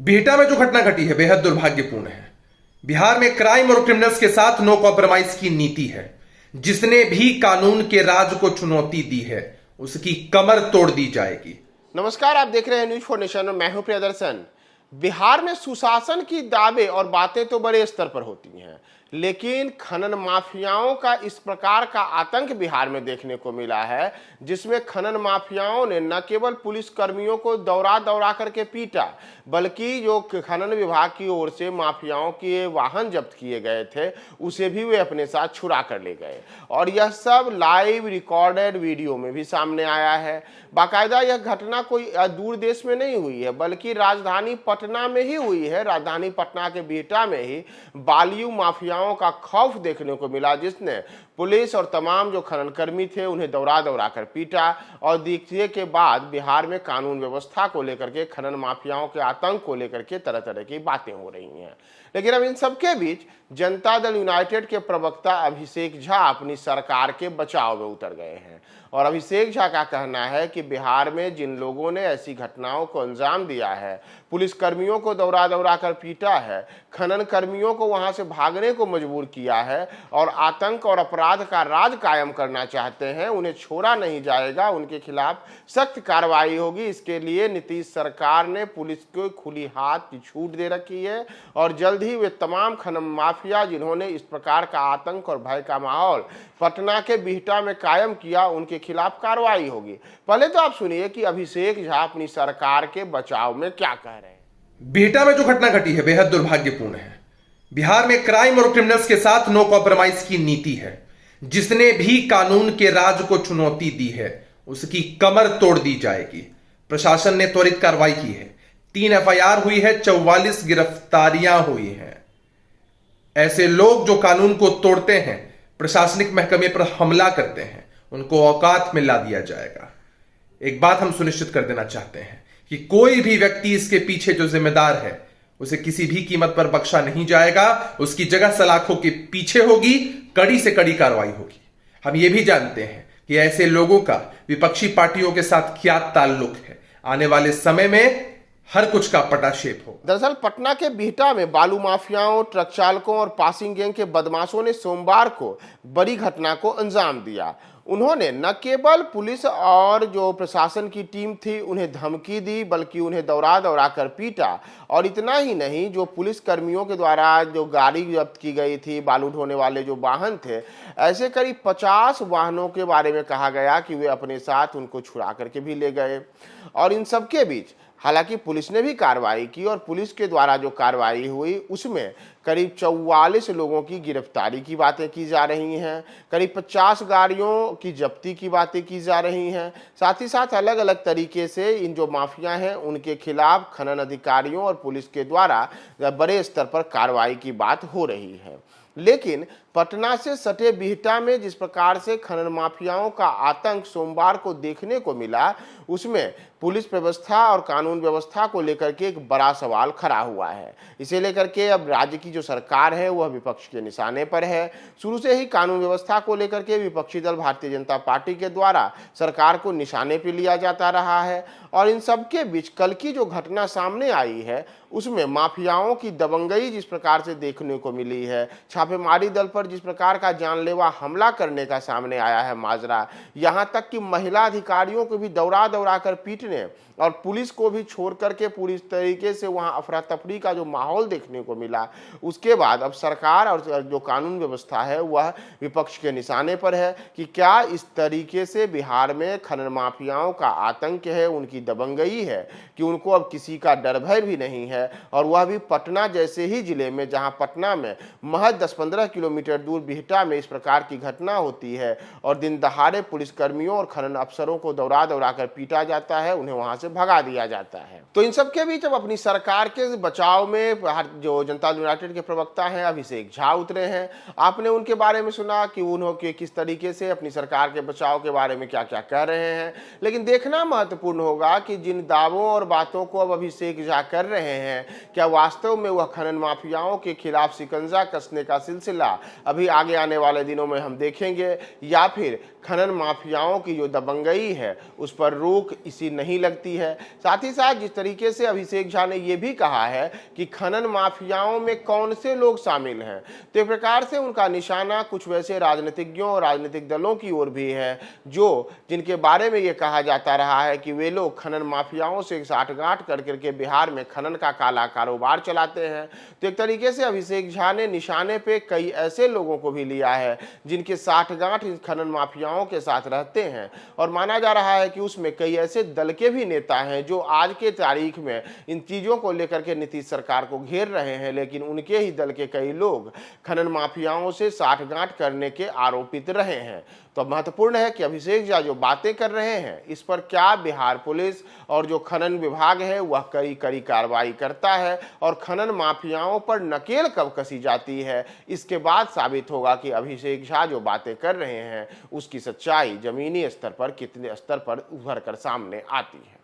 बिहटा में जो घटना घटी है बेहद दुर्भाग्यपूर्ण है। बिहार में क्राइम और क्रिमिनल्स के साथ नो कॉम्प्रोमाइज की नीति है। जिसने भी कानून के राज को चुनौती दी है उसकी कमर तोड़ दी जाएगी। नमस्कार, आप देख रहे हैं न्यूज फॉर नेशन और मैं हूं प्रियदर्शन। बिहार में सुशासन की दावे और बातें तो बड़े स्तर पर होती हैं, लेकिन खनन माफियाओं का इस प्रकार का आतंक बिहार में देखने को मिला है, जिसमें खनन माफियाओं ने न केवल पुलिस कर्मियों को दौड़ा दौड़ा करके पीटा, बल्कि जो खनन विभाग की ओर से माफियाओं के वाहन जब्त किए गए थे उसे भी वे अपने साथ छुड़ा कर ले गए। और यह सब लाइव रिकॉर्डेड वीडियो में भी सामने आया है। बाकायदा यह घटना कोई दूर देश में नहीं हुई है, बल्कि राजधानी पटना में ही हुई है। राजधानी पटना के बिहटा में ही बालियू माफियाओं का खौफ देखने को मिला, जिसने पुलिस और तमाम जो खनन कर्मी थे उन्हें दौड़ा दौड़ा कर पीटा। और देखिए के बाद बिहार में कानून व्यवस्था को लेकर के, खनन माफियाओं के आतंक को लेकर के तरह तरह की बातें हो रही हैं। लेकिन अब इन सबके बीच जनता दल यूनाइटेड के प्रवक्ता अभिषेक झा अपनी सरकार के बचाव में उतर गए हैं। और अभिषेक झा का कहना है कि बिहार में जिन लोगों ने ऐसी घटनाओं को अंजाम दिया है, पुलिस कर्मियों को दौड़ा दौड़ा कर पीटा है, खनन कर्मियों को वहां से भागने को मजबूर किया है और आतंक और अपराध का राज कायम करना चाहते हैं, उन्हें छोड़ा नहीं जाएगा, उनके खिलाफ सख्त कार्रवाई होगी। इसके लिए नीतीश सरकार ने पुलिस को खुली हाथ की छूट दे रखी है और जल्द ही वे तमाम खनन माफिया जिन्होंने इस प्रकार का आतंक और भय का माहौल पटना के बिहटा में कायम किया, उनके खिलाफ कार्रवाई होगी। पहले तो आप सुनिए कि अभिषेक झा अपनी सरकार के बचाव में क्या कह रहे हैं। बिहटा में जो घटना घटी है बेहद दुर्भाग्यपूर्ण है। बिहार में क्राइम और क्रिमिनल्स के साथ नो कॉम्प्रोमाइज की नीति है। जिसने भी कानून के राज को चुनौती दी है उसकी कमर तोड़ दी जाएगी। प्रशासन ने त्वरित कार्रवाई की है। 3 एफआईआर हुई है, 44 गिरफ्तारियां हुई हैं। ऐसे लोग जो कानून को तोड़ते हैं, प्रशासनिक महकमे पर हमला करते हैं, उनको औकात में ला दिया जाएगा। एक बात हम सुनिश्चित कर देना चाहते हैं कि कोई भी व्यक्ति इसके पीछे जो जिम्मेदार है उसे किसी भी कीमत पर बख्शा नहीं जाएगा। उसकी जगह सलाखों के पीछे होगी, कड़ी से कड़ी कार्रवाई होगी। हम ये भी जानते हैं कि ऐसे लोगों का विपक्षी पार्टियों के साथ क्या ताल्लुक है। आने वाले समय में हर कुछ का पटाक्षेप हो। दरअसल पटना के बिहटा में बालू माफियाओं, ट्रक चालकों और पासिंग गैंग के बदमाशों ने सोमवार को बड़ी घटना को अंजाम दिया। उन्होंने न केवल पुलिस और जो प्रशासन की टीम थी उन्हें धमकी दी, बल्कि उन्हें दौड़ा दौड़ा कर पीटा। और इतना ही नहीं, जो पुलिस कर्मियों के द्वारा जो गाड़ी जब्त की गई थी, बालू ढोने वाले जो वाहन थे, ऐसे करीब 50 वाहनों के बारे में कहा गया कि वे अपने साथ उनको छुड़ा करके भी ले गए। और इन सब के बीच हालांकि पुलिस ने भी कार्रवाई की और पुलिस के द्वारा जो कार्रवाई हुई उसमें करीब 44 लोगों की गिरफ्तारी की बातें की जा रही हैं, करीब 50 गाड़ियों की जब्ती की बातें की जा रही हैं। साथ ही साथ अलग अलग तरीके से इन जो माफिया हैं उनके खिलाफ खनन अधिकारियों और पुलिस के द्वारा बड़े स्तर पर कार्रवाई की बात हो रही है। लेकिन पटना से सटे बिहटा में जिस प्रकार से खनन माफियाओं का आतंक सोमवार को देखने को मिला, उसमें पुलिस व्यवस्था और कानून व्यवस्था को लेकर के एक बड़ा सवाल खड़ा हुआ है। इसे लेकर के अब राज्य की जो सरकार है वह विपक्ष के निशाने पर है। शुरू से ही कानून व्यवस्था को लेकर के विपक्षी दल भारतीय जनता पार्टी के द्वारा सरकार को निशाने पर लिया जाता रहा है। और इन सबके बीच कल की जो घटना सामने आई है उसमें माफियाओं की दबंगई जिस प्रकार से देखने को मिली है, छापेमारी दल पर जिस प्रकार का जानलेवा हमला करने का सामने आया है माजरा, यहाँ तक कि महिला अधिकारियों को भी दौड़ा दौड़ा कर पीटने और पुलिस को भी छोड़ करके पूरी तरीके से वहां अफरा तफरी का जो माहौल देखने को मिला, उसके बाद अब सरकार और जो कानून व्यवस्था है वह विपक्ष के निशाने पर है कि क्या इस तरीके से बिहार में खनन माफियाओं का आतंक है, उनकी दबंगई है कि उनको अब किसी का डर भय भी नहीं है। और वह भी पटना जैसे ही जिले में, जहां पटना में महज 10-15 किलोमीटर दूर बिहटा में इस प्रकार की घटना होती है और दिन दहाड़े पुलिसकर्मियों और खनन अफसरों को दौड़ा दौड़ा कर पीटा जाता है, उन्हें वहां से भगा दिया जाता है। तो इन सब के बीच अब अपनी सरकार के बचाव में जो जनता दल यूनाइटेड के प्रवक्ता हैं अभिषेक झा उतरे हैं। आपने उनके बारे में सुना कि उन्होंने किस तरीके से अपनी सरकार के बचाव के बारे में क्या क्या कह रहे हैं। लेकिन देखना महत्वपूर्ण होगा कि जिन दावों और बातों को अब अभिषेक झा कर रहे हैं, क्या वास्तव में वह खनन माफियाओं के खिलाफ शिकंजा कसने का सिलसिला अभी आगे आने वाले दिनों में हम देखेंगे, या फिर खनन माफियाओं की जो दबंगई है उस पर रोक इसी नहीं लगती है। साथ ही साथ जिस तरीके से अभिषेक झा ने यह भी कहा है कि खनन माफियाओं में कौन से लोग शामिल हैं, तो एक प्रकार से उनका निशाना कुछ वैसे राजनीतिज्ञों और राजनीतिक दलों की ओर भी है जो जिनके बारे में ये कहा जाता रहा है कि वे लोग खनन माफियाओं से साठगांठ कर करके बिहार में खनन का काला कारोबार चलाते हैं। तो एक तरीके से अभिषेक झा ने निशाने पे कई ऐसे लोगों को भी लिया है जिनके साठगांठ इन खनन माफियाओं के साथ रहते हैं, और माना जा रहा है कि उसमें कई ऐसे दल के भी नेता हैं जो आज के तारीख में इन चीजों को लेकर के नीतीश सरकार को घेर रहे हैं, लेकिन उनके ही दल के कई लोग खनन माफियाओं से साठगांठ करने के आरोपित रहे हैं। तो महत्वपूर्ण है कि अभिषेक झा जो बातें कर रहे हैं इस पर क्या बिहार पुलिस और जो खनन विभाग है वह कड़ी कड़ी कार्रवाई करता है और खनन माफियाओं पर नकेल कब कसी जाती है, इसके बाद साबित होगा कि अभिषेक झा जो बातें कर रहे हैं उसकी सच्चाई जमीनी स्तर पर कितने स्तर पर उभर कर सामने आती है।